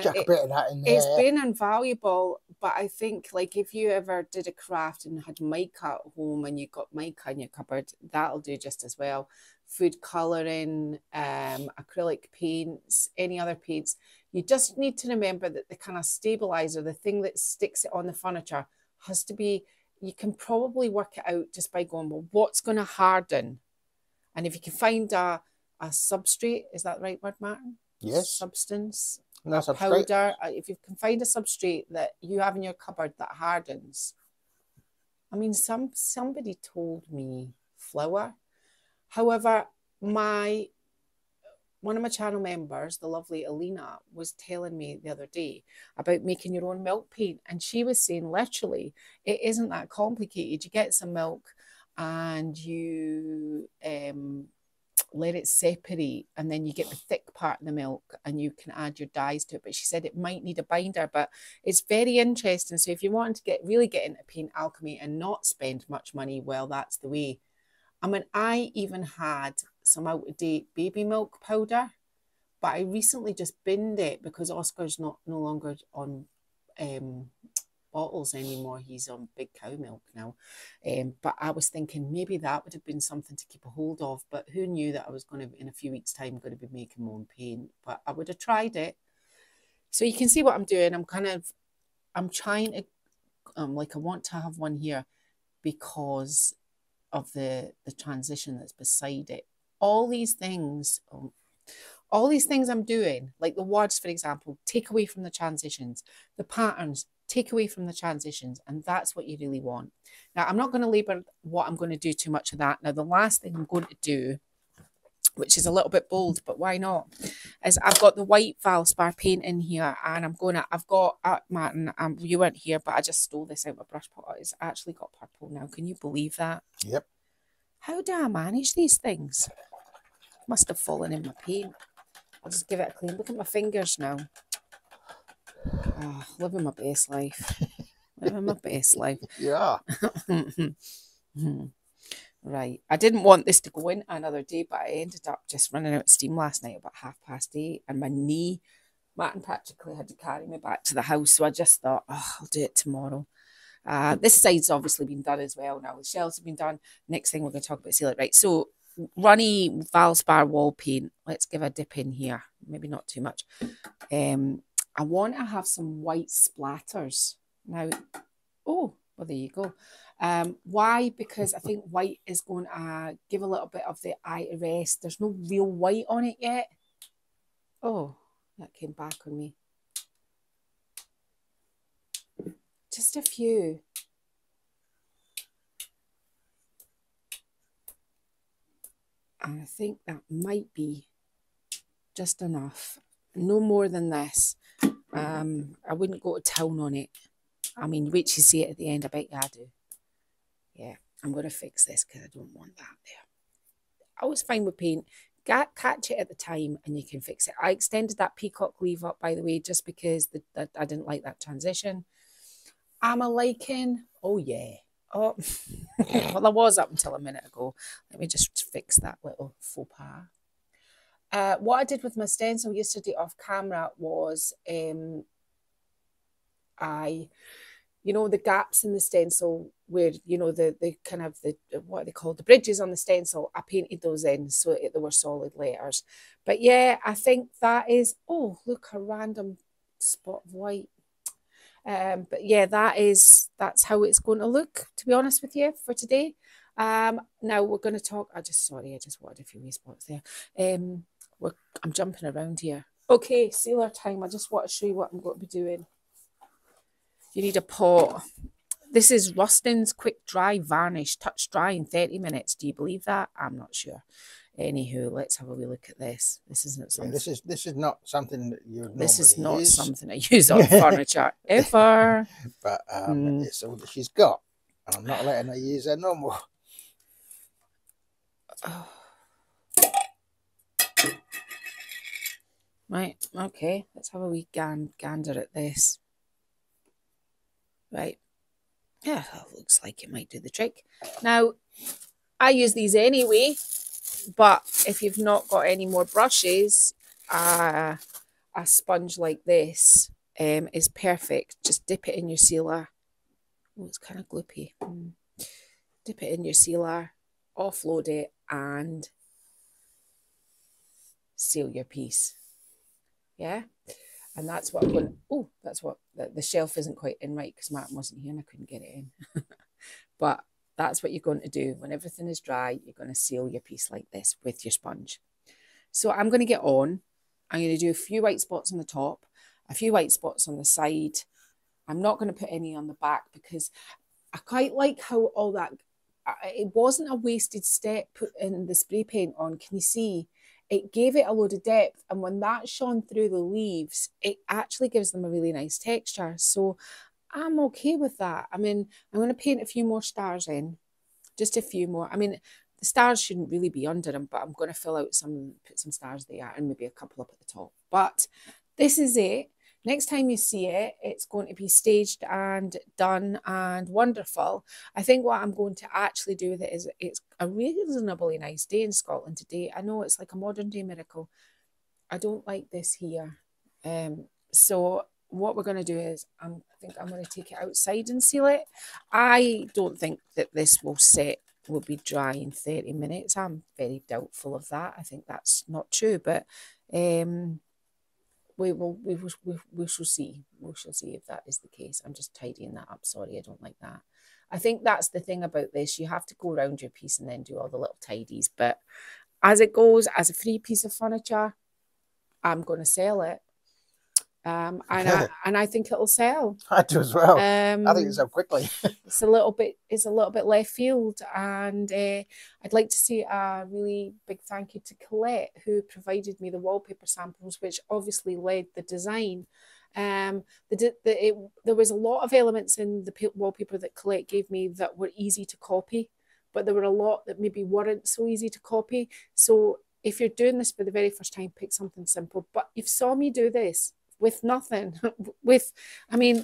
Chuck a bit of that in there. It's been invaluable, but I think like if you ever did a craft and had mica at home and you got mica in your cupboard, that'll do just as well. Food colouring, acrylic paints, any other paints. You just need to remember that the kind of stabilizer, the thing that sticks it on the furniture, has to be, you can probably work it out just by going, well, what's going to harden? And if you can find a substrate, is that the right word, Martin? Yes. Substance. No, powder. If you can find a substrate that you have in your cupboard that hardens. I mean, somebody told me flour. However, one of my channel members, the lovely Alina, was telling me the other day about making your own milk paint. And she was saying, literally, it isn't that complicated. You get some milk and you let it separate, and then you get the thick part of the milk and you can add your dyes to it. But she said it might need a binder, but it's very interesting. So if you want to really get into paint alchemy and not spend much money, well, that's the way. I mean, I even had some out-of-date baby milk powder, but I recently just binned it because Oscar's no longer on bottles anymore. He's on big cow milk now. But I was thinking maybe that would have been something to keep a hold of, but who knew that I was going to, in a few weeks' time, going to be making my own paint. But I would have tried it. So you can see what I'm doing. I'm trying to, like I want to have one here because of the transition that's beside it. All these things I'm doing, like the words, for example, take away from the transitions, the patterns, take away from the transitions, and that's what you really want. Now, I'm not going to labour what I'm going to do too much of that. Now, the last thing I'm going to do, which is a little bit bold, but why not, is I've got the white Valspar paint in here, and I've got, Martin, you weren't here, but I just stole this out of my brush pot. It's actually got purple now. Can you believe that? Yep. How do I manage these things? Must have fallen in my paint. I'll just give it a clean. Look at my fingers now. Oh, living my best life. Living my best life. Yeah. Right. I didn't want this to go in another day, but I ended up just running out of steam last night about 8:30, and my knee, Martin practically had to carry me back to the house. So I just thought, oh, I'll do it tomorrow. This side's obviously been done as well now. The shelves have been done. Next thing we're going to talk about is sealant. Right. So runny Valspar wall paint. Let's give a dip in here. Maybe not too much. I want to have some white splatters. Now, oh, well, there you go. Why? Because I think white is going to give a little bit of the eye to rest. There's no real white on it yet. Oh, that came back on me. Just a few. And I think that might be just enough. No more than this. I wouldn't go to town on it. I mean, wait till you see it at the end. I bet you I do. Yeah, I'm going to fix this because I don't want that there. I was fine with paint. Catch it at the time and you can fix it. I extended that peacock leaf up, by the way, just because I didn't like that transition. Am I liking? Oh, yeah. Oh, well, I was up until a minute ago. Let me just fix that little faux pas. What I did with my stencil yesterday off camera was you know, the gaps in the stencil where, you know, the kind of what are they called? The bridges on the stencil, I painted those in so they were solid letters. But yeah, I think that is, oh, look, a random spot of white. But yeah, that's how it's going to look, to be honest with you, for today. Now we're going to talk, I just wanted a few wee spots there. I'm jumping around here. Okay, sealer time. I just want to show you what I'm going to be doing. You need a pot. This is Rustin's Quick Dry Varnish, touch dry in 30 minutes. Do you believe that? I'm not sure. Anywho, let's have a wee look at this. This isn't something. Yeah, this is not something that you would This is normally not use. something I use on furniture ever. But it's all that she's got. I'm not letting her use her normal. Oh. Right, okay, let's have a wee gander at this. Right, yeah, looks like it might do the trick. Now, I use these anyway, but if you've not got any more brushes, a sponge like this is perfect. Just dip it in your sealer. Oh, it's kind of gloopy. Dip it in your sealer, offload it, and seal your piece. Yeah, and that's what I'm going to, oh, that's what, the shelf isn't quite in right because Martin wasn't here and I couldn't get it in. But that's what you're going to do. When everything is dry, you're going to seal your piece like this with your sponge. So I'm going to get on. I'm going to do a few white spots on the top, a few white spots on the side. I'm not going to put any on the back because I quite like how all that, it wasn't a wasted step putting the spray paint on. Can you see? It gave it a load of depth, and when that shone through the leaves, it actually gives them a really nice texture. So I'm okay with that. I mean, I'm going to paint a few more stars in, just a few more. I mean, the stars shouldn't really be under them, but I'm going to fill out put some stars there and maybe a couple up at the top. But this is it. Next time you see it, it's going to be staged and done and wonderful. I think what I'm going to actually do with it is, it's a reasonably nice day in Scotland today. I know it's like a modern day miracle. I don't like this here. So what we're going to do is, I think I'm going to take it outside and seal it. I don't think that this will be dry in 30 minutes. I'm very doubtful of that. I think that's not true, but we shall see. We shall see if that is the case. I'm just tidying that up. Sorry, I don't like that. I think that's the thing about this. You have to go around your piece and then do all the little tidies. But as it goes, as a free piece of furniture, I'm going to sell it. And I think it'll sell. I do as well. I think it's so quickly. It's a little bit left field, and I'd like to say a really big thank you to Colette, who provided me the wallpaper samples, which obviously led the design. There was a lot of elements in the wallpaper that Colette gave me that were easy to copy, but there were a lot that maybe weren't so easy to copy. So if you're doing this for the very first time, pick something simple. But you've saw me do this with nothing. I mean,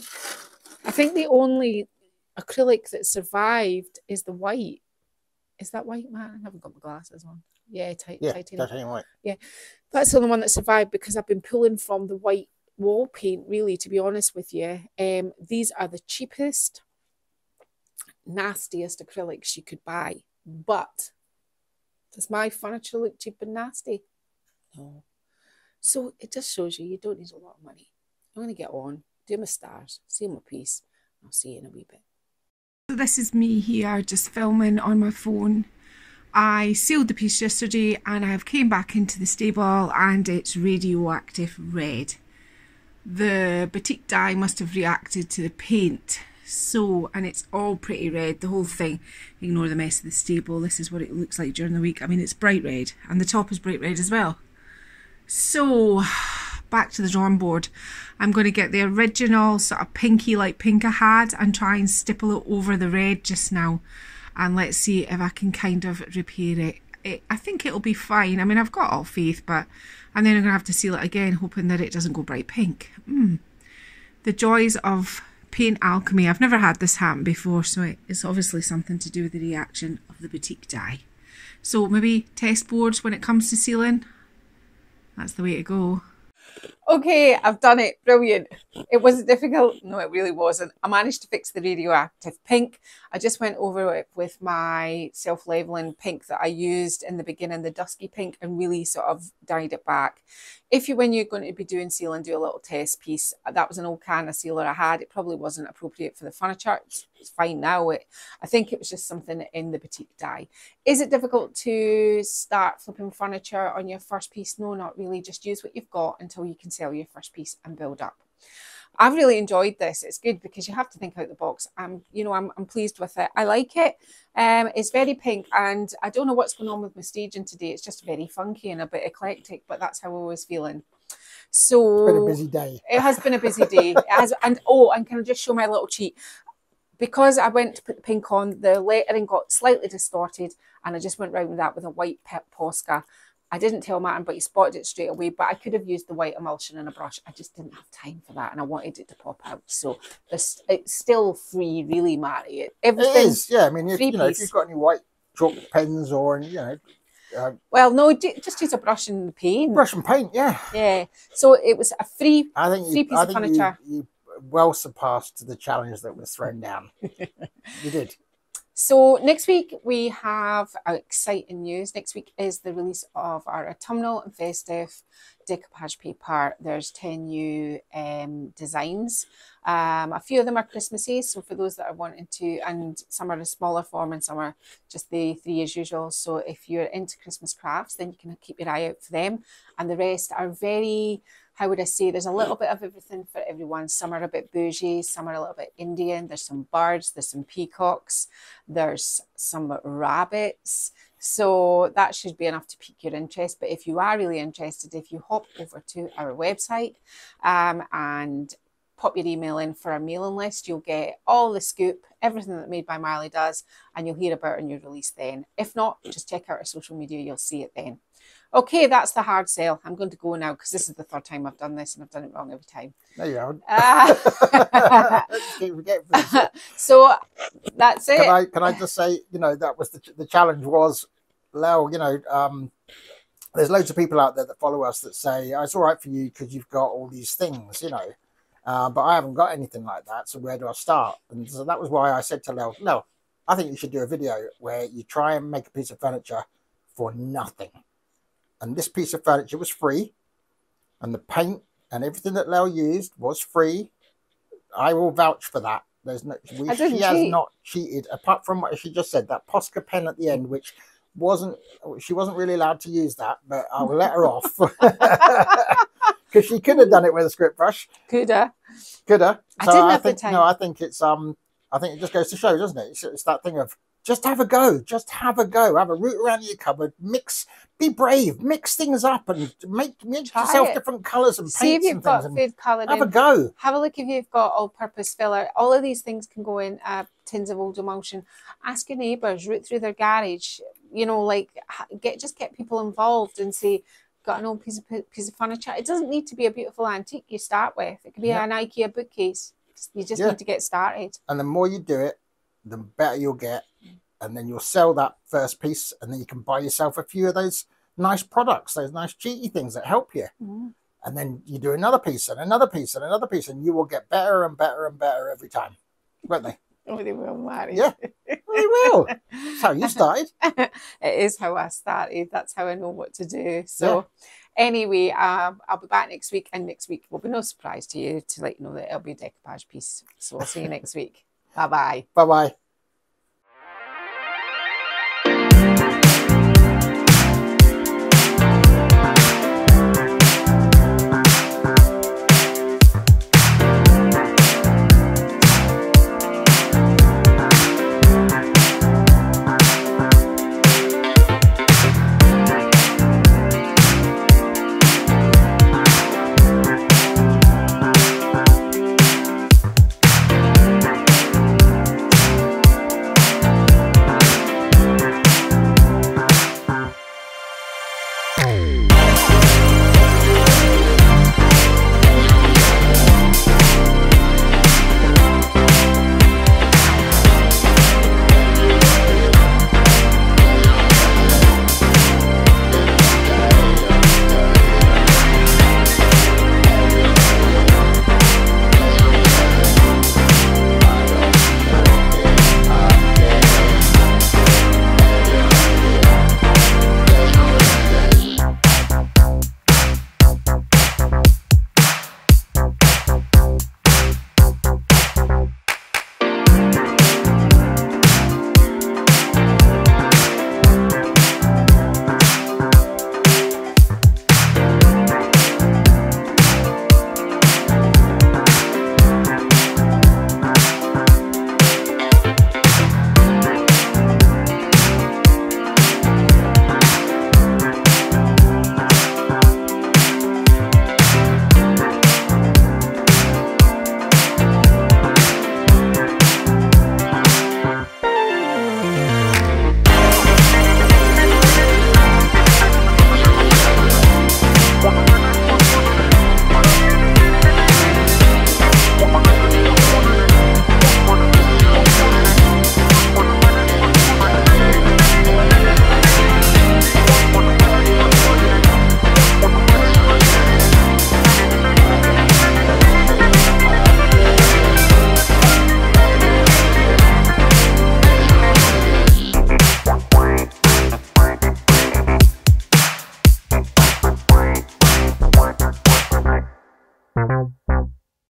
I think the only acrylic that survived is the white. Is that white, Matt? I haven't got my glasses on. Yeah, titanium white. Yeah, that's the only one that survived because I've been pulling from the white wall paint, really, to be honest with you. These are the cheapest, nastiest acrylics you could buy. But does my furniture look cheap and nasty? No. So it just shows you don't need a lot of money. I'm going to get on, do my stars, seal my piece. I'll see you in a wee bit. So this is me here just filming on my phone. I sealed the piece yesterday and I've came back into the stable and it's radioactive red. The batik dye must have reacted to the paint. So, and it's all pretty red, the whole thing. Ignore the mess of the stable. This is what it looks like during the week. I mean, it's bright red and the top is bright red as well. So, back to the drawing board. I'm going to get the original sort of pinky like pink I had and try and stipple it over the red just now. And let's see if I can kind of repair it. I think it'll be fine. I mean, I've got all faith, but... And then I'm going to have to seal it again, hoping that it doesn't go bright pink. The joys of paint alchemy. I've never had this happen before, so it's obviously something to do with the reaction of the batik dye. So maybe test boards when it comes to sealing. That's the way to go. Okay, I've done it. Brilliant. It wasn't difficult. No, it really wasn't. I managed to fix the radioactive pink. I just went over it with my self-leveling pink that I used in the beginning, the dusky pink, and really sort of dyed it back. When you're going to be doing sealing, do a little test piece. That was an old can of sealer I had. It probably wasn't appropriate for the furniture. It's fine now. I think it was just something in the batik dye. Is it difficult to start flipping furniture on your first piece? No, not really. Just use what you've got until you can sell your first piece and build up. I've really enjoyed this. It's good because you have to think out the box. You know, I'm pleased with it. I like it. It's very pink, and I don't know what's going on with my staging today. It's just very funky and a bit eclectic, but that's how I was feeling. So It's been a busy day. It has been a busy day. It has, and oh, and can I just show my little cheat? Because I went to put the pink on, the lettering got slightly distorted, and I just went round with that with a white Posca. I didn't tell Martin, but he spotted it straight away. But I could have used the white emulsion in a brush. I just didn't have time for that, and I wanted it to pop out. So it's still free, really, Marty. It is, yeah. I mean, if you've got any white chalk pens or, well, no, just use a brush and paint. Brush and paint, yeah. Yeah. So it was a free piece of furniture. You well surpassed the challenge that was thrown down. You did. So next week we have exciting news. Next week is the release of our autumnal and festive decoupage paper. There's 10 new designs. A few of them are Christmassy, so for those that are wanting to, and some are a smaller form and some are just the 3 as usual. So if you're into Christmas crafts, then you can keep your eye out for them. And the rest are very, how would I say, there's a little bit of everything for everyone. Some are a bit bougie, some are a little bit Indian. There's some birds, there's some peacocks, there's some rabbits. So that should be enough to pique your interest. But if you are really interested, if you hop over to our website and pop your email in for our mailing list, you'll get all the scoop, everything that Made by Marley does, and you'll hear about our new release then. If not, just check out our social media, you'll see it then. Okay, that's the hard sell. I'm going to go now because this is the 3rd time I've done this and I've done it wrong every time. No, you haven't. So that's it. Can I just say, that was the challenge was, Lel, there's loads of people out there that follow us that say, oh, it's all right for you because you've got all these things, but I haven't got anything like that. So where do I start? And so that was why I said to Lel, no, I think you should do a video where you try and make a piece of furniture for nothing. And this piece of furniture was free, and the paint and everything that Lel used was free. I will vouch for that. There's no, she has not cheated, apart from what she just said, that Posca pen at the end, which she wasn't really allowed to use that, but I'll let her off because she could have done it with a script brush. Coulda. So I didn't have the time. No, I think it's I think it just goes to show, doesn't it? It's that thing of just have a go, have a root around your cupboard, mix, be brave, mix things up and make yourself different colours and paints. See if you've got food coloured. Have a go. Have a look if you've got all-purpose filler. All of these things can go in tins of old emulsion. Ask your neighbours, root through their garage. Just get people involved and say, got an old piece of furniture. It doesn't need to be a beautiful antique you start with. It could be an IKEA bookcase. You just need to get started. And the more you do it, the better you'll get. And then you'll sell that first piece, and then you can buy yourself a few of those nice products, those nice cheaty things that help you. And then you do another piece and another piece and another piece, and you will get better and better and better every time, won't they? Oh, they will, Mary. Yeah, they will. That's how you started. It is how I started. That's how I know what to do. So anyway, I'll be back next week, and next week will be no surprise to you to let you know that it'll be a decoupage piece. So we'll see you next week. Bye-bye. Bye-bye.